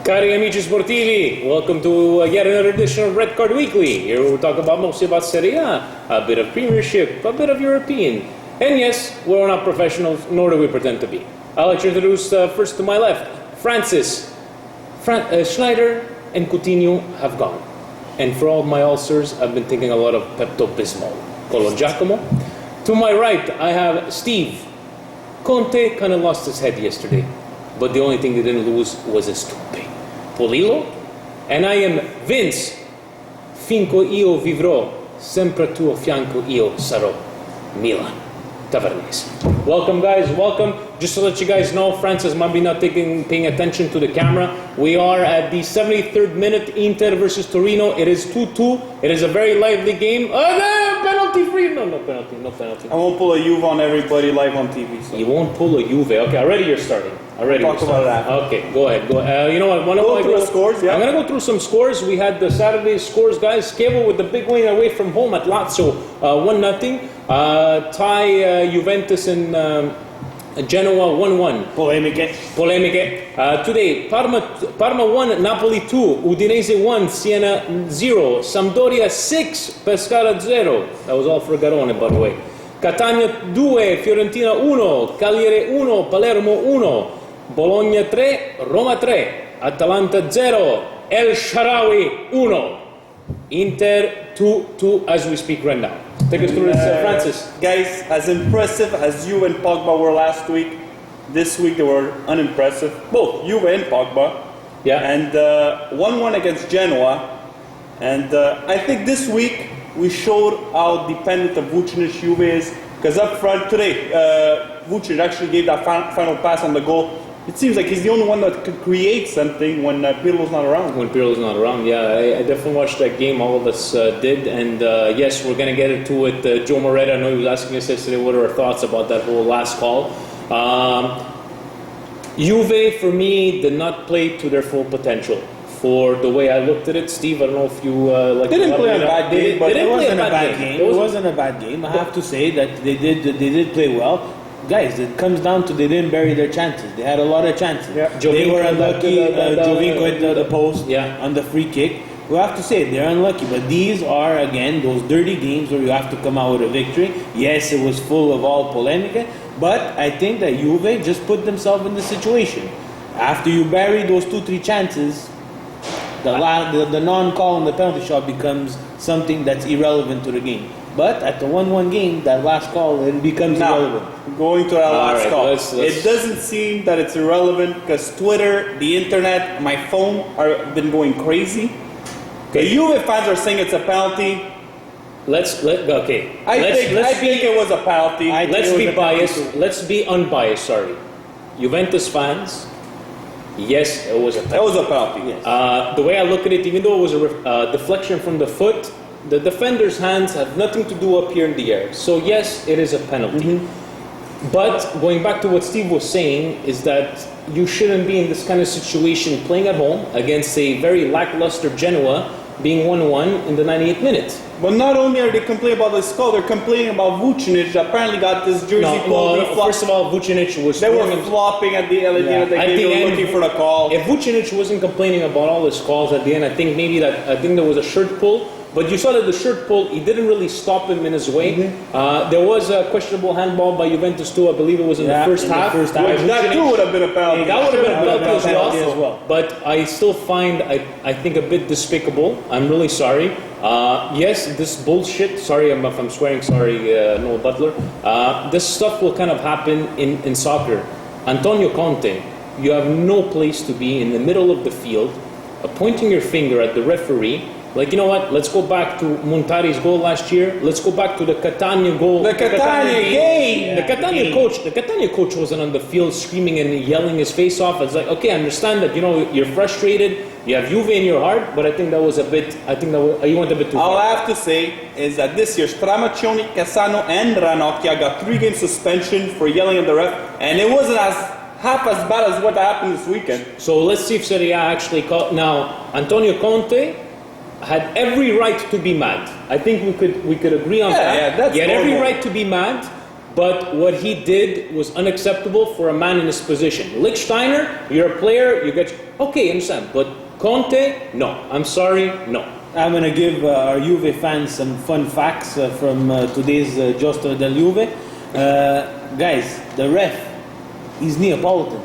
Cari amici sportivi, welcome to yet another edition of Red Card Weekly. Here we'll talk mostly about Serie a bit of Premiership, a bit of European. And yes, we're not professionals, nor do we pretend to be. I'd like to introduce first to my left, Francis. Schneider and Coutinho have gone. And for all my ulcers, I've been thinking a lot of Pepto-Bismol. Colo Giacomo. To my right, I have Steve. Conte kind of lost his head yesterday, but the only thing he didn't lose was his toupee. Polillo. And I am Vince. Finco io vivrò, sempre a tuo fianco io sarò. Milan Tavernese. Welcome, guys. Welcome. Just to let you guys know, Francis might be not paying attention to the camera. We are at the 73rd minute, Inter versus Torino. It is 2-2. It is a very lively game. Penalty free. No penalty. I won't pull a Juve on everybody live on TV. So. You won't pull a Juve. Okay, already you're starting. Talk about that. Okay, go ahead. You know what? Go through the scores, yeah. I'm going to go through some scores. We had the Saturday scores, guys. Chievo with the big win away from home at Lazio, 1-0. Tie Juventus and Genoa 1-1. Polemiche. Today, Parma 1, Napoli 2, Udinese 1, Siena 0, Sampdoria 6, Pescara 0. That was all for Garone, by the way. Catania 2, Fiorentina 1, Cagliari 1, Palermo 1, Bologna 3, Roma 3, Atalanta 0, El Shaarawy 1. Inter 2-2 as we speak right now. Take us through this, Francis. Guys, as impressive as Juve and Pogba were last week, this week they were unimpressive. Both Juve and Pogba. Yeah. And 1-1 against Genoa. And I think this week we showed how dependent of Vucinic Juve is. Because up front today, Vucinic actually gave that final pass on the goal. It seems like he's the only one that could create something when Pirlo's not around. When Pirlo's not around, yeah. I definitely watched that game. All of us did. And yes, we're going to get into it. Joe Moretta, I know he was asking us yesterday what are our thoughts about that whole last call. Juve, for me, did not play to their full potential. For the way I looked at it, Steve, I don't know if you like. They didn't play a bad game, but it wasn't a bad game. It wasn't a bad game. I have to say that they did play well. Guys, it comes down to they didn't bury their chances. They had a lot of chances. Yeah. They were unlucky. Jovinko hit the post on the free kick. We have to say they're unlucky, but these are again those dirty games where you have to come out with a victory. Yes, it was full of all polemica, but I think that Juve just put themselves in the situation. After you bury those 2-3 chances, the non-call on the penalty shot becomes something that's irrelevant to the game. But at the 1-1 game, that last call, it becomes irrelevant. Going to that last call. Let's... It doesn't seem that it's irrelevant because Twitter, the internet, my phone have been going crazy. The Juve fans are saying it's a penalty. I think it was a penalty. Let's be biased. Let's be unbiased. Sorry, Juventus fans. Yes, it was a penalty. It was a penalty. Yes. The way I look at it, even though it was a deflection from the foot, the defender's hands have nothing to do up here in the air. So yes, it is a penalty. But going back to what Steve was saying is that you shouldn't be in this kind of situation playing at home against a very lackluster Genoa being 1-1 in the 98th minute. But not only are they complaining about this call, they're complaining about Vucinic that apparently got this jersey pulled. First of all, Vucinic was... They were flopping at the end. They were looking for the call. If Vucinic wasn't complaining about all his calls at the end, I think there was a shirt pull. But you saw that the shirt pull, he didn't really stop him in his way. There was a questionable handball by Juventus too. I believe it was in the first half. That too would have been a penalty. That would have been a penalty as well. But I still find, I think, a bit despicable. I'm really sorry. Yes, this bullshit, sorry if I'm swearing, sorry, Noel Butler. This stuff will kind of happen in soccer. Antonio Conte, you have no place to be in the middle of the field, pointing your finger at the referee. Like, you know what? Let's go back to Montari's goal last year. Let's go back to the Catania goal. The Catania game! The Catania coach wasn't on the field screaming and yelling his face off. It's like, okay, I understand that, you're frustrated. You have Juve in your heart, but I think that was a bit, you went a bit too far. All I have to say is that this year, Stramaccioni, Cassano, and Ranocchia got 3-game suspension for yelling at the ref, and it wasn't half as bad as what happened this weekend. So let's see if Serie A actually caught. Now, Antonio Conte had every right to be mad. I think we could agree on that. Yeah, that's he had every normal. right to be mad. but what he did was unacceptable for a man in his position. Lichtsteiner, you're a player, you get okay, understand, but Conte, no. I'm sorry, no. I'm going to give our Juve fans some fun facts from today's Giusto del Juve. Guys, the ref, he's Neapolitan.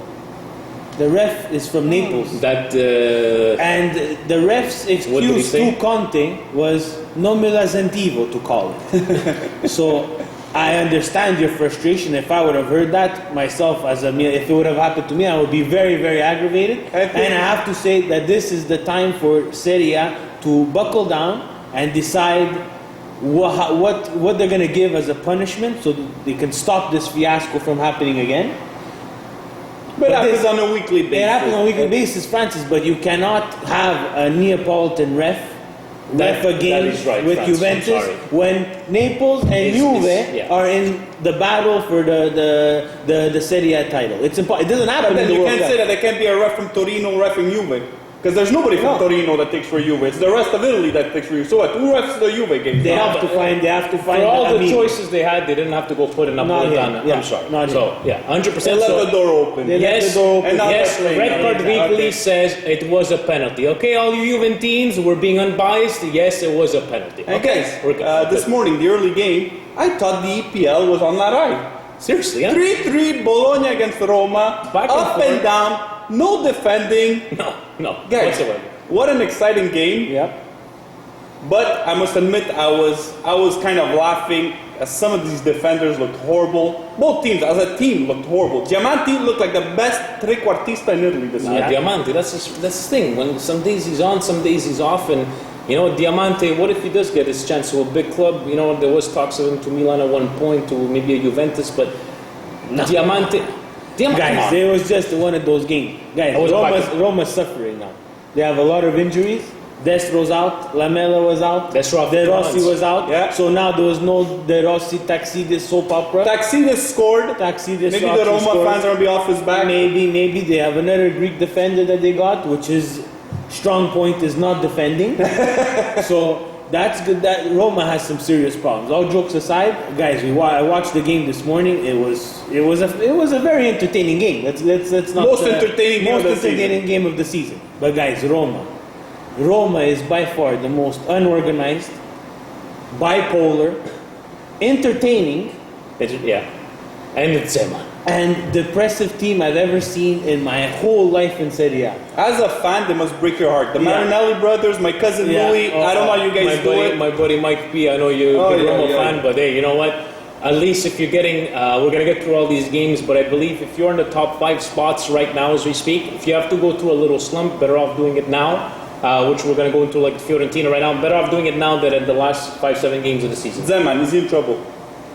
The ref is from Naples. That And the ref's What did he excuse say? to Conte was non me la sentivo to call it. So I understand your frustration. If I would have heard that myself if it would have happened to me, I would be very, very aggravated. And I have to say that this is the time for Serie A to buckle down and decide what they're going to give as a punishment so that they can stop this fiasco from happening again. But it happens this- on a weekly basis. It happens on a weekly basis, Francis, but you cannot have a Neapolitan ref a that game is right, with Francis, I'm Juventus sorry. when Naples and It's- Juve yeah. are in the battle for the Serie A title. It's impossible. It doesn't happen But in then the you World can't Cup. say that there can't be a ref from Torino ref in Juve. Because there's nobody from No. Torino that takes for Juve. It's the rest of Italy that takes for Juve. So what? Who refs the Juve games? They now? have to find. They have to find. for all I the mean, choices they had, they didn't have to go put an Not Napolitano. him, yeah, I'm sorry. not so him. yeah, 100%. They left So, the door open. They left yes, the door open. And now yes. they're playing. Red Card Okay. Weekly says it was a penalty. Okay, all you Juventines were being unbiased. Yes, it was a penalty. And Okay, guys, we're good. this morning, the early game, I thought the EPL was on that eye. Seriously, yeah? 3-3 Bologna against Roma. Back and up forth. and down. No defending. No, Guys, whatsoever. what an exciting game. Yep. But I must admit, I was kind of laughing as some of these defenders looked horrible. Both teams, as a team, looked horrible. Diamanti looked like the best trequartista in Italy this year. Diamante, that's his thing. When some days he's on, some days he's off, and Diamante. What if he does get his chance to a big club? There was talks of him to Milan at one point, to maybe a Juventus, but Diamante. Come Guys, on. it was just one of those games. Guys, I was about Roma's suffering now. They have a lot of injuries. Destro's out. Lamela was out. Destro off De the Rossi balance. was out. Yeah. So now there was no De Rossi Taxidis soap opera. Taxidis scored. Taxidis Maybe the actually Roma scored. fans are going to be off his back. Maybe they have another Greek defender that they got, which is strong point is not defending. So that's good. That Roma has some serious problems. All jokes aside, guys, I watched the game this morning. It was a very entertaining game. Let's not Most entertaining game of the entertaining game of the season. But guys, Roma is by far the most unorganized, bipolar, entertaining, And it's Zeman. and depressive team I've ever seen in my whole life in Serie A. As a fan, they must break your heart. The Yeah. Marinelli brothers, my cousin Yeah. Louis, I don't know how you guys do it. My buddy Mike P. I know you're Oh, a big yeah, Roma yeah. fan, but hey, you know what? At least if you're getting, we're gonna get through all these games. But I believe if you're in the top 5 spots right now as we speak, if you have to go through a little slump, better off doing it now. Which we're gonna go into like Fiorentina right now. Better off doing it now than in the last 5-7 games of the season. Zeman, is he in trouble?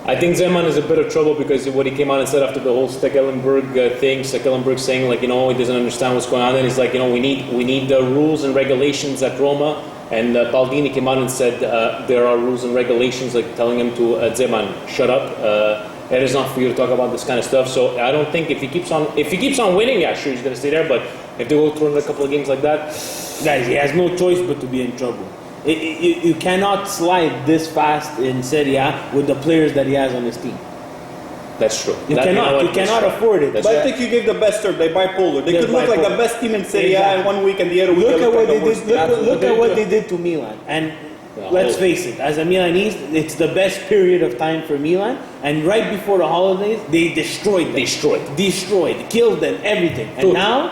I think Zeman is a bit of trouble because what he came out and said after the whole Stekelenburg thing, Stekelenburg saying like, he doesn't understand what's going on. And he's like, we need the rules and regulations at Roma. And Baldini came out and said there are rules and regulations, like telling him to Zeman, shut up. It is not for you to talk about this kind of stuff. So I don't think if he keeps on winning, yeah, sure he's gonna stay there. But if they go through a couple of games like that, Guys, he has no choice but to be in trouble. You cannot slide this fast in Serie A with the players that he has on his team. that's true. You That- cannot. what? You cannot afford it. That's But I right. think you gave the best term. They're bipolar. They They're could look like the bipolar. best team in Serie A Exactly. one week and the other week Look they at look what like they the worst did. team. Look Absolutely. at what they did to Milan. And Yeah, let's oh. face it, as a Milanese, it's the best period of time for Milan. And right before the holidays, they destroyed them. Destroyed, killed them, everything. And Totally. now,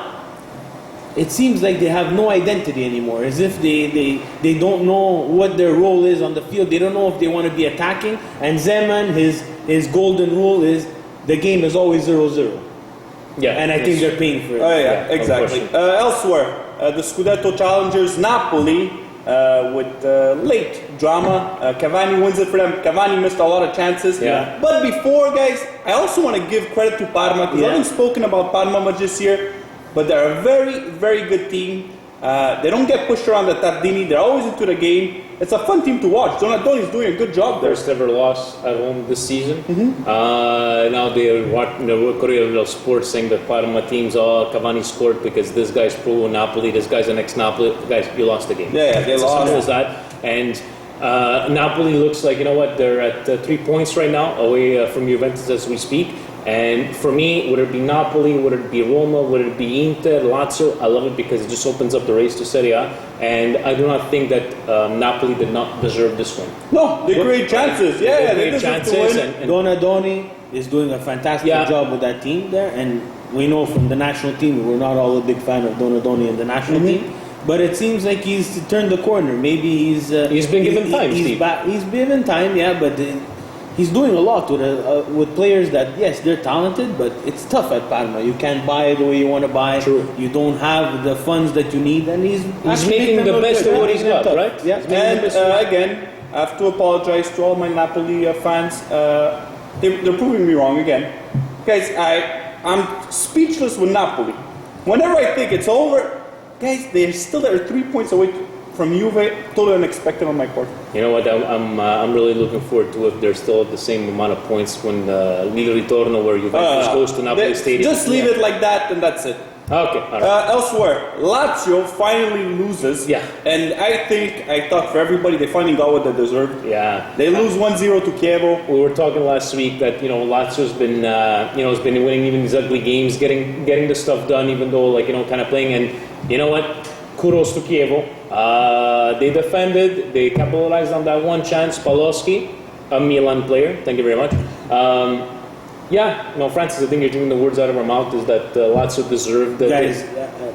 it seems like they have no identity anymore. As if they don't know what their role is on the field. They don't know if they want to be attacking. And Zeman, his golden rule is the game is always 0-0. Yeah, And I think that's- they're paying for it. Oh yeah, Yeah, exactly. unfortunately. Elsewhere, the Scudetto challengers Napoli with late drama. Cavani wins it for them. Cavani missed a lot of chances. Yeah. But before, guys, I also want to give credit to Parma because I Yeah. haven't spoken about Parma much this year, but they're a very, very good team. They don't get pushed around the Tardini. They're always into the game. It's a fun team to watch. Donadoni's doing a good job there. First ever loss at home this season. Now they're watching the Corriere dello Sport saying that Parma teams, Cavani scored because this guy's pro Napoli, this guy's an ex-Napoli. Guys, you lost the game. Yeah, they It's lost. as simple as that. And Napoli looks like, you know what, they're at 3 points right now away from Juventus as we speak. And for me, would it be Napoli, would it be Roma, would it be Inter, Lazio? I love it because it just opens up the race to Serie A. And I do not think that Napoli did not deserve this one. No, they create chances. Yeah, they create deserve to chances. win. And Donadoni is doing a fantastic job with that team there, and we know from the national team we're not all a big fan of Donadoni and the national team. But it seems like he's turned the corner. Maybe he's been given time, He's Steve. He's given time, yeah, but he's doing a lot with players that yes, they're talented, but it's tough at Parma. You can't buy it the way you want to buy. True. You don't have the funds that you need, and he's making the best of what he's got, right? Yeah, And again, I have to apologize to all my Napoli fans. They're proving me wrong again. Guys, I'm speechless with Napoli. Whenever I think it's over, guys, they're still there 3 points away from Juve. Totally unexpected on my part. you know what? I'm really looking forward to if they're still at the same amount of points when the Liga Ritorno, where Juventus goes to Napoli Stadium. Just leave it like that, and that's it. Okay, all right. Elsewhere, Lazio finally loses. Yeah. And I thought for everybody, they finally got what they deserved. Yeah. They lose 1-0 to Chievo. We were talking last week that Lazio's been has been winning even these ugly games, getting the stuff done, even though kind of playing. And you know what? Kudos to Chievo. They defended. They capitalized on that one chance. Paloschi, a Milan player. Thank you very much. Francis, I think you're taking the words out of our mouth. Is that Lazio deserved that? Guys,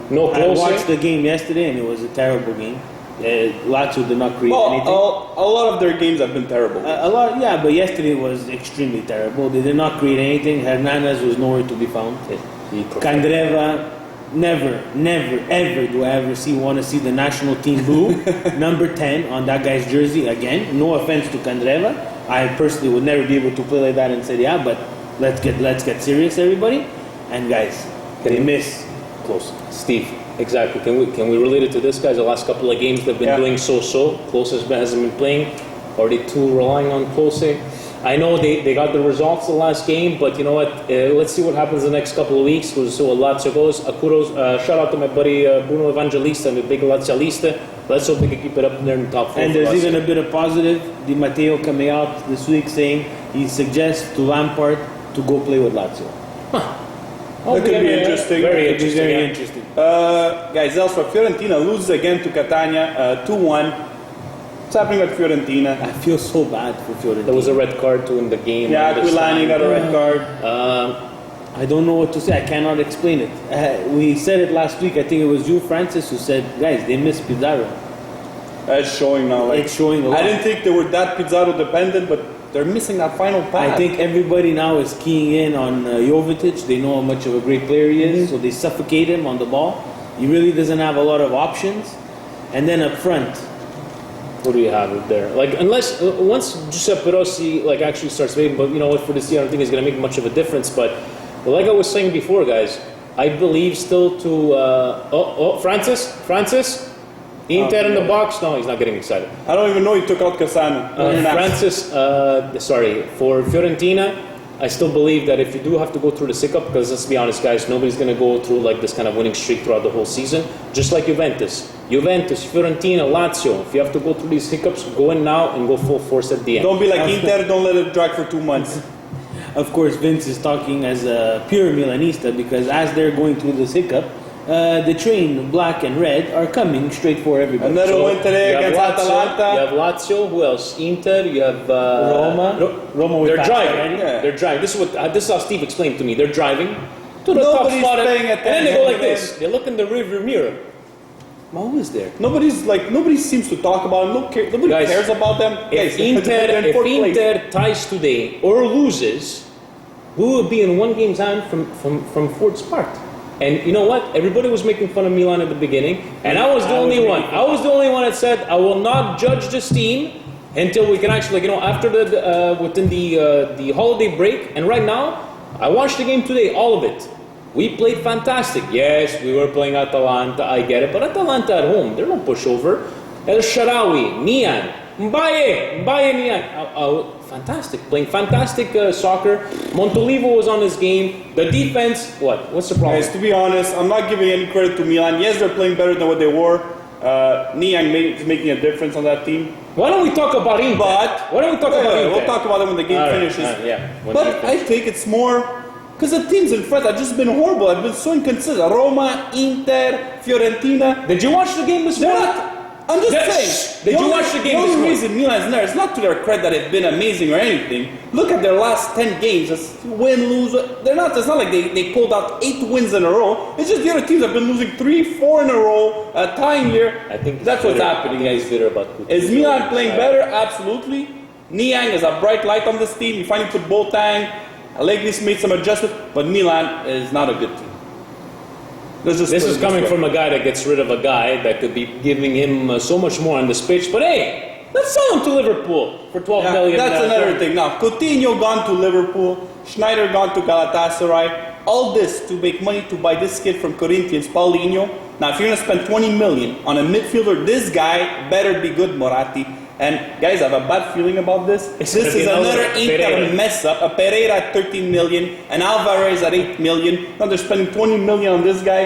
No I closer. watched the game yesterday, and it was a terrible game. Lazio did not create anything. A lot of their games have been terrible. A lot, yeah, but yesterday was extremely terrible. They did not create anything. Hernandez was nowhere to be found. Kandreva, never, ever do I ever want to see the national team blue, number 10 on that guy's jersey again. No offense to Kandreva, I personally would never be able to play like that in Serie A, but let's get serious, everybody. And guys, they miss close. Steve, exactly. Can we relate it to this, guys? The last couple of games they've been doing so. Close hasn't been playing. Are they too relying on Close? I know they got the results the last game, but you know what? Let's see what happens the next couple of weeks. We'll see what Lazio goes. Shout out to my buddy Bruno Evangelista, the big Lazialista. Let's hope they can keep it up there in the top 4. And there's even a bit of positive. Di Matteo coming out this week saying he suggests to Lampard to go play with Lazio. That could be interesting. Very It is interesting. very yeah. interesting. Guys, elsewhere, Fiorentina loses again to Catania, 2-1. What's happening at Fiorentina? I feel so bad for Fiorentina. There was a red card to win the game. Yeah, I Aquilani understand. got a red card. I don't know what to say. I cannot explain it. We said it last week. I think it was you, Francis, who said, guys, they miss Pizarro. It's showing now. It's showing a lot. I didn't think they were that Pizarro dependent, but they're missing that final pass. I think everybody now is keying in on Jovetic. They know how much of a great player he is, so they suffocate him on the ball. He really doesn't have a lot of options. And then up front, What do you have there? Unless once Giuseppe Rossi actually starts moving, but you know what? For this year, I don't think it's going to make much of a difference. But like I was saying before, guys, I believe still to Francis, Inter in the box. No, he's not getting excited. I don't even know he took out Cassano. Francis, for Fiorentina, I still believe that if you do have to go through this hiccup, because let's be honest, guys, nobody's going to go through this kind of winning streak throughout the whole season. Just like Juventus, Fiorentina, Lazio. If you have to go through these hiccups, go in now and go full force at the end. Don't be like Inter, don't let it drag for 2 months. of course, Vince is talking as a pure Milanista because as they're going through this hiccup, the train, black and red, are coming straight for everybody. Another win today you have against Lazio, Atalanta. You have Lazio. Who else? Inter. You have Roma with They're Pazza driving. already. Yeah. They're driving. This is how Steve explained to me. They're driving to the Nobody's top spot, paying and then they go like attention. this. They look in the rearview mirror. Who is there? Nobody seems to talk about them. Nobody Guys, cares about them. If Guys, they're in fourth place. Inter ties today or loses, we will be in 1 game's hand from fourth spot. And you know what? Everybody was making fun of Milan at the beginning, and I was the only one. I was the only one that said I will not judge this team until we can actually, after within the holiday break. And right now, I watched the game today, all of it. We played fantastic. Yes, we were playing Atalanta. I get it, but Atalanta at home, they're no pushover. El Shaarawy, Nian, Mbaye, Nian. Fantastic, playing fantastic soccer. Montolivo was on his game. The defense, what's the problem? Guys, to be honest, I'm not giving any credit to Milan. Yes, they're playing better than what they were. Niang is making a difference on that team. Why don't we talk about Inter? But why don't we talk about Inter? we'll talk about it when the game All right, finishes. yeah. When But the game I think it's more because the teams in front have just been horrible. I've been so inconsistent. Roma, Inter, Fiorentina. Did you watch the game this They're morning? not. I'm just Yes. saying. Did the you only- watch the game The this only morning? reason Milan's there is not to their credit that they've been amazing or anything. Look at their last 10 games. It's win, lose. They're not. It's not like they pulled out 8 wins in a row. It's just the other teams have been losing 3, 4 in a row. Tying here. I think that's what's happening, I think guys. he's bitter about Coutinho. Is Milan playing better? Absolutely. Niang is a bright light on this team. You finally put Boateng. Allegri's made some adjustments, but Milan is not a good team. Let's just This put is it coming way. from a guy that gets rid of a guy that could be giving him so much more on this pitch. But hey, let's sell him to Liverpool for 12 Yeah, million. that's another thing. Now, Coutinho gone to Liverpool, Schneider gone to Galatasaray. All this to make money to buy this kid from Corinthians, Paulinho. Now, if you're gonna spend 20 million on a midfielder, this guy better be good, Moratti. And guys, I have a bad feeling about this. It's This gonna be is another Inter Pereira. mess up. A Pereira at 13 million, and Alvarez at 8 million. Now they're spending 20 million on this guy.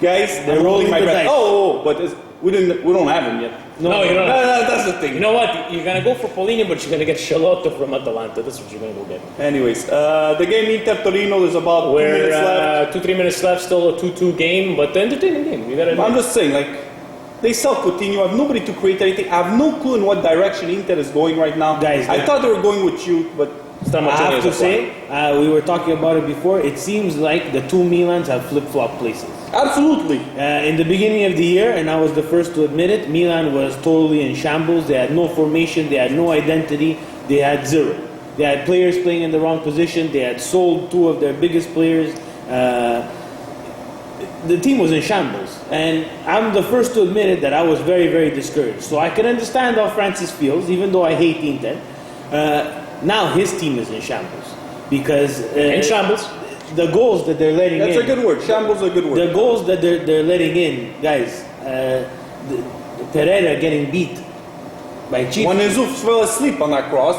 Guys, They're I'm rolling holding my the breath. dice. But we don't have him yet. No, you don't. That's the thing. You know what? You're gonna go for Paulinho, but you're gonna get Charlotte from Atalanta. That's what you're gonna go get. Anyways, the game Inter Torino is about 2 We're minutes left. 2-3 minutes left, still a 2-2 game, but entertaining game. You gotta. I'm admit. just saying, like, they sell Coutinho. I have nobody to create anything. I have no clue in what direction Inter is going right now. Guys, I thought they were going with you, but I Stramaccioni have is to a say, we were talking about it before. It seems like the two Milans have flip-flop places. absolutely. In the beginning of the year, and I was the first to admit it, Milan was totally in shambles. They had no formation, they had no identity, they had zero. They had players playing in the wrong position, they had sold 2 of their biggest players. The team was in shambles. And I'm the first to admit it that I was very, very discouraged. So I can understand how Francis feels, even though I hate Inter. Now his team is in shambles. Because In shambles. the goals that they're letting That's in. a good word. Shambles is a good word. The goals that they're letting in, guys, the Pereira getting beat by Chico When Jesus fell asleep on that cross,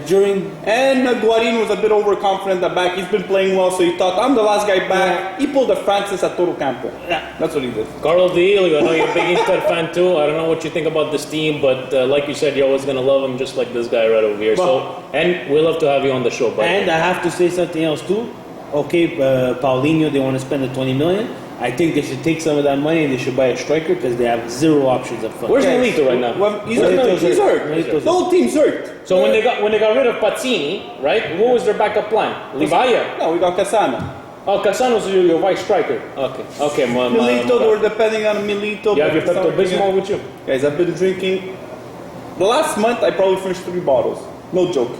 during and Guarin was a bit overconfident at back. He's been playing well, so he thought, I'm the last guy back. He pulled a Francis at Toro Campo. Yeah. That's what he did. Carlo D'Elio, I know you're a big Inter fan too. I don't know what you think about this team, but like you said, you're always gonna love him, just like this guy right over here. So, and we love to have you on the show. By the and way. I have to say something else too. Okay, Paulinho, they want to spend the 20 million. I think they should take some of that money and they should buy a striker because they have 0 options up front. Where's Okay. Milito right now? Well, he's Milito's hurt. He's hurt. hurt. Milito's The whole team's hurt. So when they got rid of Pazzini, right? What was their backup plan? Livaya. No, we got Casano. Oh, Cassano's your vice striker. Okay. Milito, they were depending on Milito. You have your but Pepto Bismol with you. Guys, I've been drinking. The last month, I probably finished 3 bottles. No joke.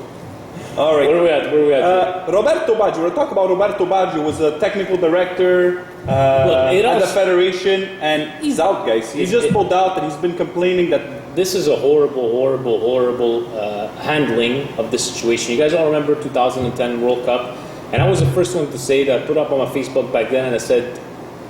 All right. Where are we at? Roberto Baggio. We'll talk about Roberto Baggio. Was a technical director it at the also- federation, and he's out, guys. He's just pulled out, and he's been complaining that. This is a horrible handling of this situation. You guys all remember 2010 World Cup, and I was the first one to say that. I put up on my Facebook back then, and I said,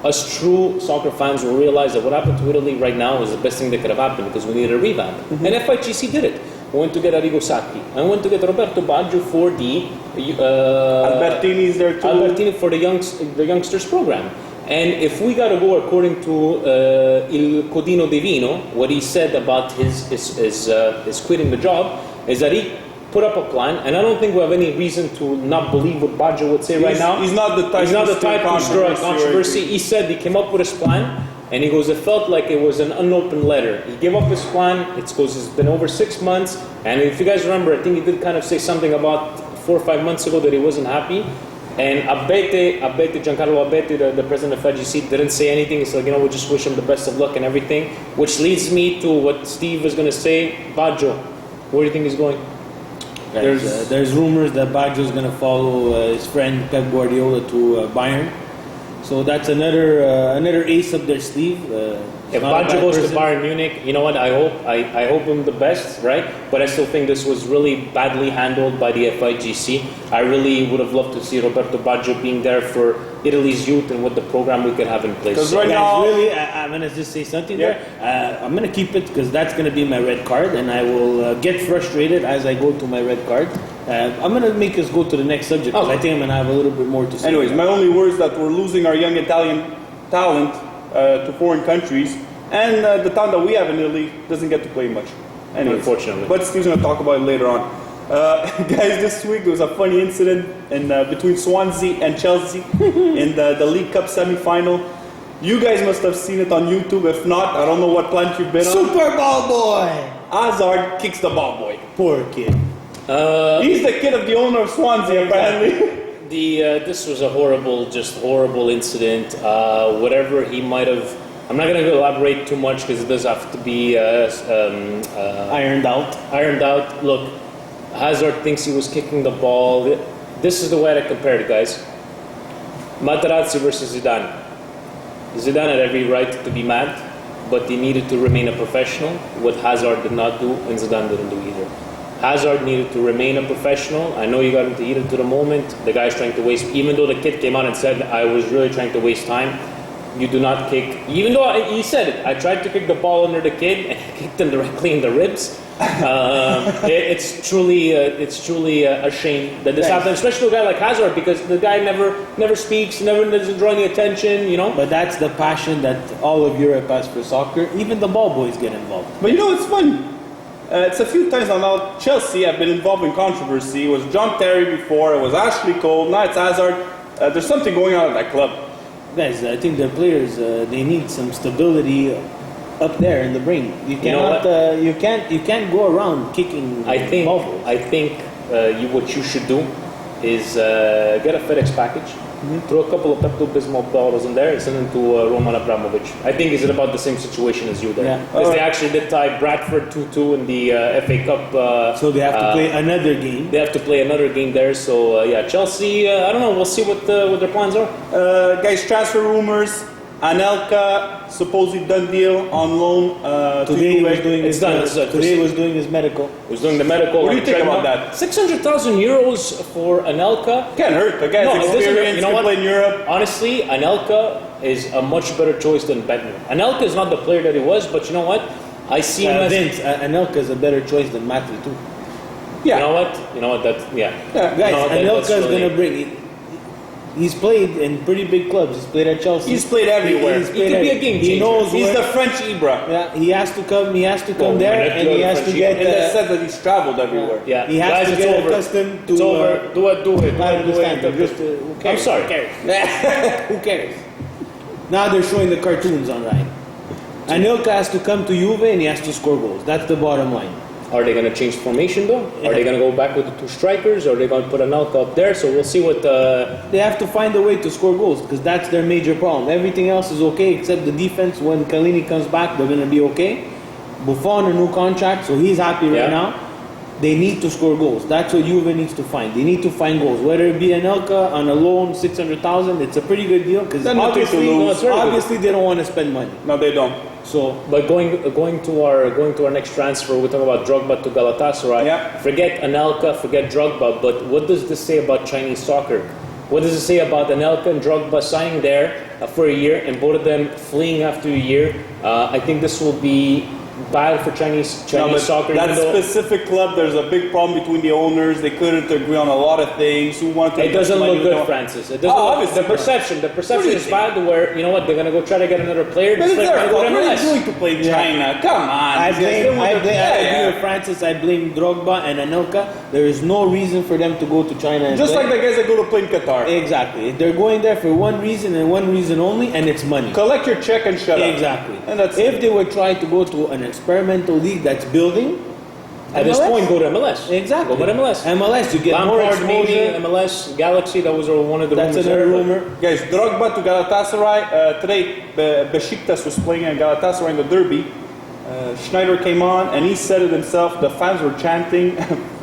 us true soccer fans will realize that what happened to Italy right now is the best thing that could have happened because we needed a revamp. And FIGC did it. We went to get Arrigo Sacchi. I went to get Roberto Baggio for the Albertini's there too. Albertini for the youngsters program. And if we got to go according to Il Codino Divino, what he said about his quitting the job is that he put up a plan, and I don't think we have any reason to not believe what Baggio would say right now. He's not the type. He's not the to stir type to stir a controversy. or- He said he came up with his plan, and he goes, it felt like it was an unopened letter. He gave up his plan. It goes, it's been over 6 months, and if you guys remember, I think he did kind of say something about 4 or 5 months ago that he wasn't happy. And Giancarlo Abete, the president of FIGC, didn't say anything. He said, we just wish him the best of luck and everything. Which leads me to what Steve is going to say. Baggio, where do you think he's going? There's rumors that Baggio is going to follow his friend Pep Guardiola to Bayern. So that's another ace up their sleeve. If not a Baggio bad goes to person. Bayern Munich, you know what? I hope him the best, right? But I still think this was really badly handled by the FIGC. I really would have loved to see Roberto Baggio being there for Italy's youth and what the program we could have in place. 'Cause So- right Guys, now- really, I'm going to just say something Yeah. there. I'm going to keep it because that's going to be my red card, and I will get frustrated as I go to my red card. I'm going to make us go to the next subject because Okay. I think I'm going to have a little bit more to say. Anyways, my only worry is that we're losing our young Italian talent to foreign countries. And the town that we have in Italy doesn't get to play much. Anyways, Unfortunately. But Steve's going to talk about it later on. Guys, this week there was a funny incident between Swansea and Chelsea in the League Cup semi-final. You guys must have seen it on YouTube. If not, I don't know what plant you've been on. Super Ball boy. Hazard kicks the ball boy. Poor kid. He's the kid of the owner of Swansea, apparently. This was a horrible incident. Whatever he might have, I'm not going to elaborate too much because it does have to be Ironed out. ironed out. Look, Hazard thinks he was kicking the ball. This is the way to compare it, guys. Materazzi versus Zidane. Zidane had every right to be mad, but he needed to remain a professional. What Hazard did not do, and Zidane didn't do either. Hazard needed to remain a professional. I know you got into heated to the moment. The guy's trying to waste, even though the kid came out and said, I was really trying to waste time. You do not kick, even though he said it, I tried to kick the ball under the kid and I kicked him directly in the ribs. It's truly a shame that this happened, especially to a guy like Hazard, because the guy never speaks, never doesn't draw any attention, you know. But that's the passion that all of Europe has for soccer. Even the ball boys get involved. But you know what's funny? It's a few times now. Chelsea have been involved in controversy. It was John Terry before. It was Ashley Cole. Now it's Hazard. There's something going on at that club. Guys, I think their players they need some stability up there in the brain. You cannot, you can't go around kicking ball balls. I think what you should do is get a FedEx package, throw a couple of Pepto-Bismol bottles in there, and send them to Roman Abramovich. I think it's about the same situation as you there. Because they actually did tie Bradford 2-2 in the FA Cup. So they have to play another game. They have to play another game there. So Chelsea, I don't know. We'll see what their plans are. Guys, transfer rumors. Anelka, supposedly done deal on loan. Today he was doing It's his done. today he was doing his medical. He was doing the medical. What do you think about that? 600,000 euros for Anelka. Can't hurt. The guy's No, it doesn't hurt. experience. You know Can what? play in Europe. Honestly, Anelka is a much better choice than Bentner. Anelka is not the player that he was, but you know what? I see him as... Vince, Anelka is a better choice than Matthew too. Yeah. You know what? Guys, Anelka is going to bring. He's played in pretty big clubs. He's played at Chelsea. He's played everywhere. He could be a game changer. He knows He's where, the French Ibra. Yeah, he has to come. He has to come there, and he has to get. In the sense that he's traveled everywhere. Yeah, He has guys, to it's get over. accustomed to. It's over. Do it. I understand. But just, who I'm cares? sorry. Who cares? Who cares? Now they're showing the cartoons online. Anelka has to come to Juve and he has to score goals. That's the bottom line. Are they going to change formation though? Are they going to go back with the two strikers? Or are they going to put Anelka up there? So we'll see what. They have to find a way to score goals because that's their major problem. Everything else is okay except the defense. When Kalini comes back, they're going to be okay. Buffon a new contract, so he's happy right now. They need to score goals. That's what Juve needs to find. They need to find goals. Whether it be Anelka on a loan, 600,000, it's a pretty good deal because obviously they don't want to spend money. No, they don't. So, but going to our next transfer, we talk about Drogba to Galatasaray. Yeah. Forget Anelka, forget Drogba. But what does this say about Chinese soccer? What does it say about Anelka and Drogba signing there for a year and both of them fleeing after a year? I think this will be bad for Chinese soccer. That specific club, there's a big problem between the owners. They couldn't agree on a lot of things. Who wanted? It doesn't look good, Francis. It doesn't. Obviously. The perception is bad. Where you know what they're gonna go try to get another player. But it's their fault. What are MLS. they doing to play China? Come on. I agree with Francis. I blame Drogba and Anelka. There is no reason for them to go to China. And Just play. like the guys that go to play in Qatar. Exactly. They're going there for one reason and one reason only, and it's money. Collect your check and shut up. Exactly. And that's if they were trying to go to an experimental league that's building, At this point, go to MLS. Exactly. Go to MLS. MLS, you get more Lampard, maybe exposure. MLS, Galaxy. That was one of the That's rumors another there, rumor. Guys, Drogba to Galatasaray. Today, Besiktas was playing at Galatasaray in the derby. Schneider came on and he said it himself. The fans were chanting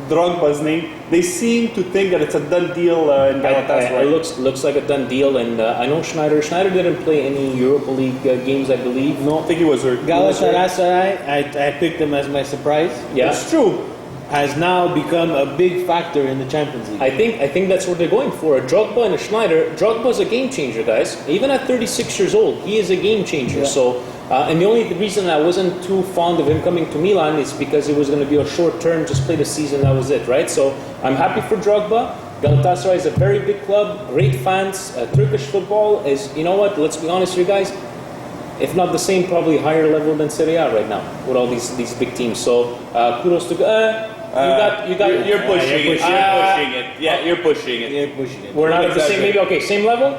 Drogba's name. They seem to think that it's a done deal in Galatasaray. It looks like a done deal, and I know Schneider. Schneider didn't play any Europa League games, I believe. No, I think he was hurt. Galatasaray, I picked them as my surprise. Yeah, It's true. Has now become a big factor in the Champions League. I think that's what they're going for. A Drogba and a Schneider. Drogba's a game changer, guys. Even at 36 years old, he is a game changer. Yeah. So, and the only reason I wasn't too fond of him coming to Milan is because it was going to be a short term, just play the season, that was it, right? So I'm happy for Drogba. Galatasaray is a very big club, great fans. Turkish football is, you know what? Let's be honest here, guys. if not the same, probably higher level than Serie A right now with all these big teams. So kudos to You're pushing it. You're pushing it. Yeah, you're pushing it. You're pushing it. We're not at the same, maybe, okay, same level?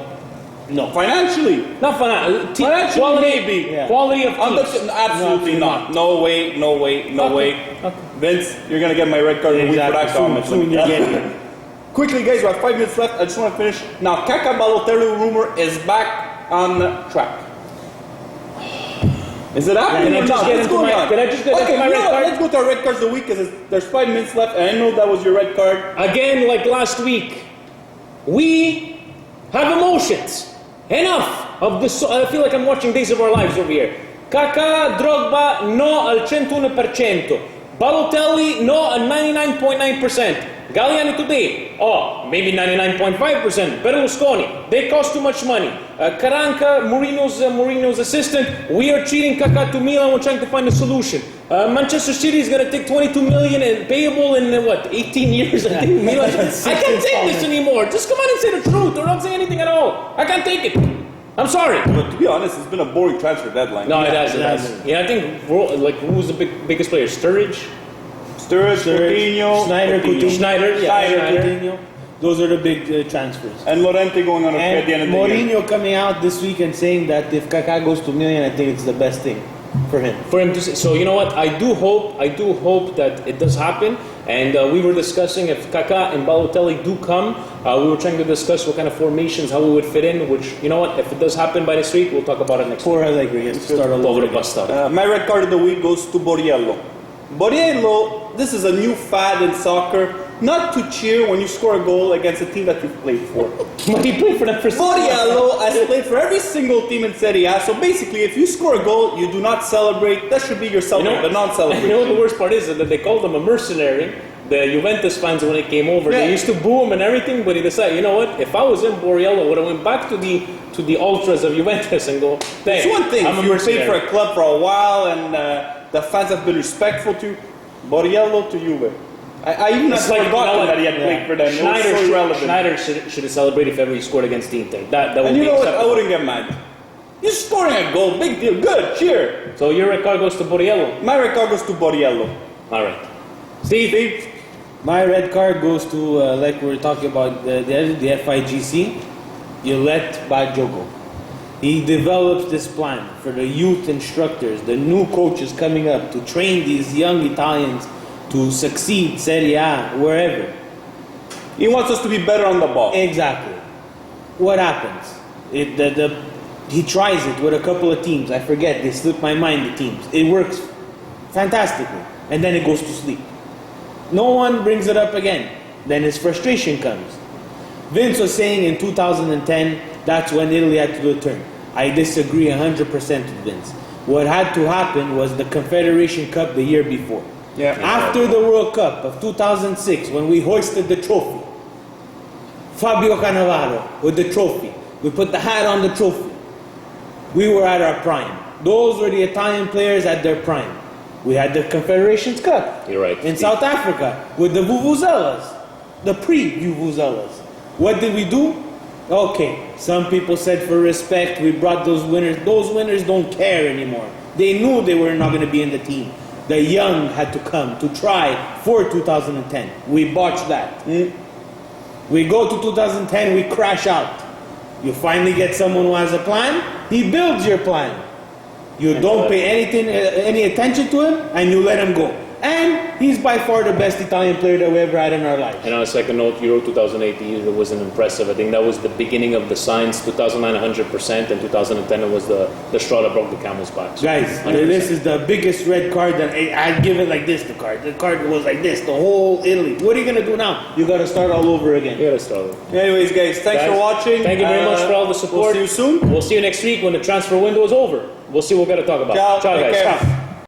No. Financially. Not Financially, quality, maybe. Yeah. quality of I'm teams. absolutely not. No way, no way, no Okay. way. Okay. Vince, you're gonna get my red card of the week for that Exactly. comment. Soon you're getting it. Quickly, guys, we have 5 minutes left. I just want to finish. Now, Kaka Balotelli rumor is back on track. Is it happening Can I or just not? get What's into going my- on? can I just get into okay, my you red know what? card? Let's go to our red cards of the week because there's 5 minutes left, and I know that was your red card. Again, like last week, we have emotions. Enough of this. I feel like I'm watching Days of Our Lives over here. Kaká, Drogba, no al 101%. Balotelli, no al 99.9%. Galliani today, maybe 99.5%. Berlusconi, they cost too much money. Karanka, Mourinho's assistant, we are treating Kaká to Milan, we're trying to find a solution. Manchester City is going to take 22 million and payable in 18 years. I think Milan. I can't take this anymore. Just come on and say the truth or don't say anything at all. I can't take it. I'm sorry. But to be honest, it's been a boring transfer deadline. No, it hasn't. Yeah, I think who's the biggest player? Sturridge? Sturridge, Coutinho, Schneider, Coutinho. Schneider, yeah. Schneider. Coutinho. Those are the big transfers. and Lorente going on a free at the end And of the year. Mourinho coming out this week and saying that if Kaká goes to Milan, I think it's the best thing for him. For him to say, so you know what? I do hope that it does happen. And we were discussing if Kaká and Balotelli do come. We were trying to discuss what kind of formations, how we would fit in. Which, you know what? If it does happen by this week, we'll talk about it next week. For Allegri, he has to start all over Povero again. bastardo. My red card of the week goes to Borriello. Borriello, this is a new fad in soccer. Not to cheer when you score a goal against a team that you've played for. But he played for them for Borriello has played for every single team in Serie A. So basically, if you score a goal, you do not celebrate. That should be your celebration, but not You know what the celebration. worst part is? That they called him a mercenary. The Juventus fans, when it came over, Yeah. they used to boo him and everything, but he decided, you know what? If I was in Borriello, I would have went back to the ultras of Juventus and go, It's one thing I'm if a you played for mercenary. a club for a while and the fans have been respectful to you. Borriello to Juve. I even It's have like, forgotten you know what? that he had played for them. It was so irrelevant. Schneider should have celebrated if ever he scored against the Inter. That would And be you know what? I acceptable. wouldn't get mad. You're scoring a goal, big deal, good, cheer. So your red card goes to Borriello. My record goes to Borriello. All right. Steve? My red card goes to, like we were talking about the FIGC, you let Baggio. He develops this plan for the youth instructors, the new coaches coming up to train these young Italians to succeed, Serie A, wherever. He wants us to be better on the ball. Exactly. What happens? He tries it with a couple of teams. I forget, they slip my mind, the teams. It works fantastically. And then it goes to sleep. No one brings it up again. Then his frustration comes. Vince was saying in 2010, that's when Italy had to do a turn. I disagree 100% with Vince. What had to happen was the Confederation Cup the year before. Yeah. After the World Cup of 2006, when we hoisted the trophy, Fabio Cannavaro with the trophy, we put the hat on the trophy. We were at our prime. Those were the Italian players at their prime. We had the Confederations Cup. You're right. In South Africa with the Vuvuzelas, the pre-Vuvuzelas. What did we do? Okay, some people said for respect, we brought those winners. Those winners don't care anymore. They knew they were not going to be in the team. The young had to come to try for 2010. We botched that. We go to 2010, we crash out. You finally get someone who has a plan, he builds your plan. You don't pay any attention to him, and you let him go. And he's by far the best Italian player that we ever had in our lives. And on a second note, Euro 2008 it wasn't impressive. I think that was the beginning of the signs. 2009, 100%, and 2010 it was the straw that broke the camel's back. So, Guys, 100%. this is the biggest red card that I'd give it like this, the card. The card was like this, the whole Italy. What are you going to do now? You got to start all over again. You gotta start with. Anyways, guys, thanks for watching. Thank you very much for all the support. We'll see you soon. We'll see you next week when the transfer window is over. We'll see what we're gonna talk about. Ciao. Ciao Take guys. care. Ciao.